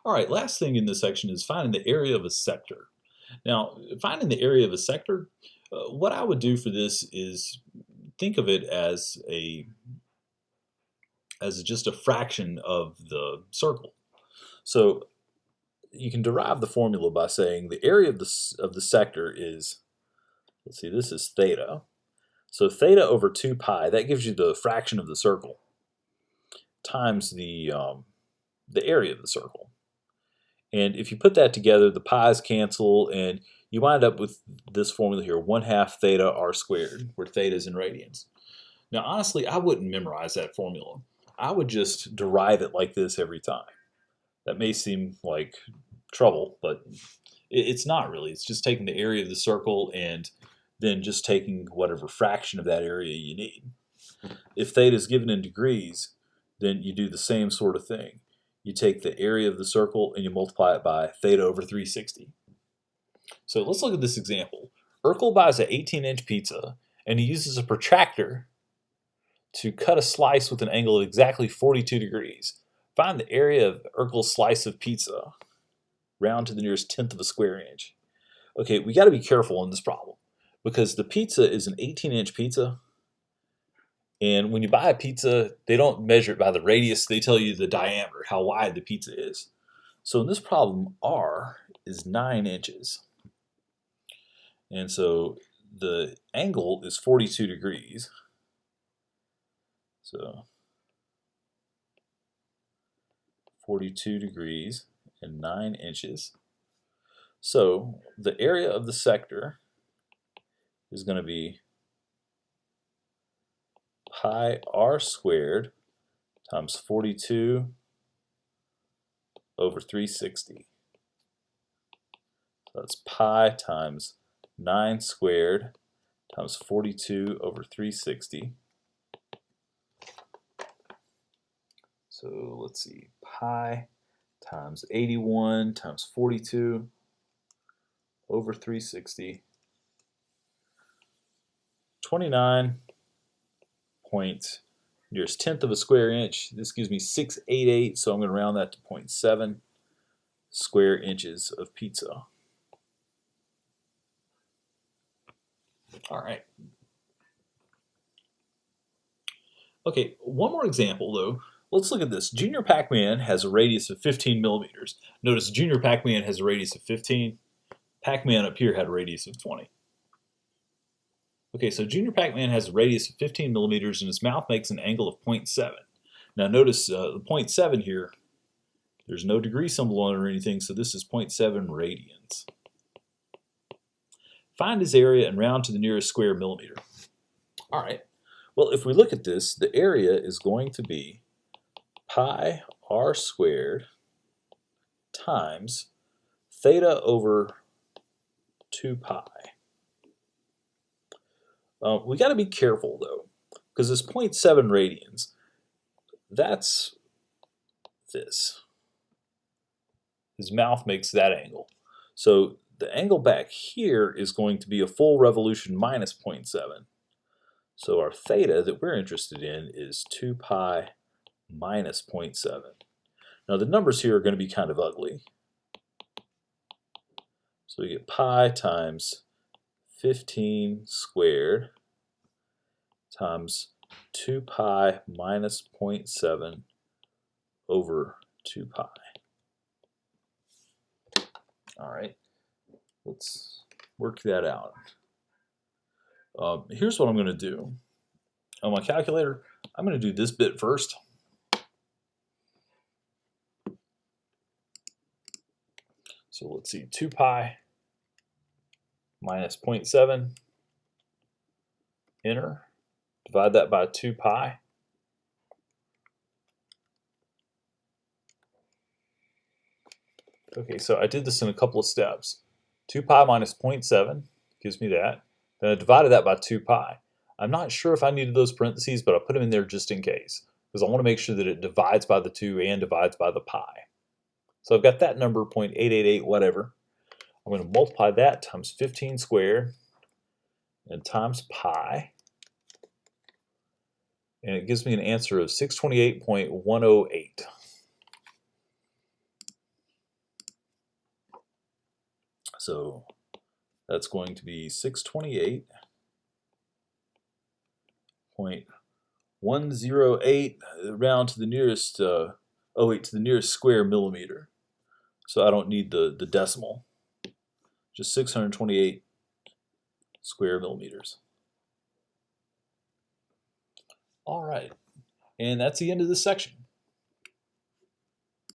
All right, last thing in this section is finding the area of a sector. Now, finding the area of a sector, what I would do for this is think of it as just a fraction of the circle. So you can derive the formula by saying the area of the sector is, let's see, this is theta. So theta over 2 pi, that gives you the fraction of the circle times the area of the circle. And if you put that together, the pi's cancel, and you wind up with this formula here, 1/2 theta r squared, where theta is in radians. Now, honestly, I wouldn't memorize that formula. I would just derive it like this every time. That may seem like trouble, but it's not really. It's just taking the area of the circle and then just taking whatever fraction of that area you need. If theta is given in degrees, then you do the same sort of thing. You take the area of the circle and you multiply it by theta over 360. So let's look at this example. Urkel buys an 18-inch pizza and he uses a protractor to cut a slice with an angle of exactly 42 degrees. Find the area of Urkel's slice of pizza. Round to the nearest tenth of a square inch. Okay, we got to be careful in this problem because the pizza is an 18-inch pizza. And when you buy a pizza, they don't measure it by the radius. They tell you the diameter, how wide the pizza is. So in this problem, R is 9 inches. And so the angle is 42 degrees. So 42 degrees and 9 inches. So the area of the sector is going to be pi r squared times 42 over 360. So that's pi times 9 squared times 42 over 360. So let's see, pi times 81 times 42 over 360. 29 point nearest tenth of a square inch. This gives me 688, so I'm going to round that to 0.7 square inches of pizza. All right. Okay, one more example though. Let's look at this. Junior Pac-Man has a radius of 15 millimeters. Notice Junior Pac-Man has a radius of 15. Pac-Man up here had a radius of 20. Okay, so Junior Pac-Man has a radius of 15 millimeters and his mouth makes an angle of 0.7. Now notice the 0.7 here, there's no degree symbol on it or anything, so this is 0.7 radians. Find his area and round to the nearest square millimeter. All right, well, if we look at this, the area is going to be pi r squared times theta over 2 pi. We got to be careful though, because this 0.7 radians, that's this. His mouth makes that angle. So the angle back here is going to be a full revolution minus 0.7. So our theta that we're interested in is 2 pi minus 0.7. Now the numbers here are going to be kind of ugly. So we get pi times 15 squared times 2 pi minus 0.7 over 2 pi. All right, let's work that out. Here's what I'm going to do. On my calculator, I'm going to do this bit first. So let's see, 2 pi minus 0.7, enter. Divide that by 2 pi. Okay, so I did this in a couple of steps. 2 pi minus 0.7 gives me that. Then I divided that by 2 pi. I'm not sure if I needed those parentheses, but I put them in there just in case, because I want to make sure that it divides by the 2 and divides by the pi. So I've got that number, 0.888, whatever. I'm going to multiply that times 15 squared and times pi. And it gives me an answer of 628.108. So that's going to be 628.108 round to the nearest to the nearest square millimeter. So I don't need the decimal. Just 628 square millimeters. All right, and that's the end of this section.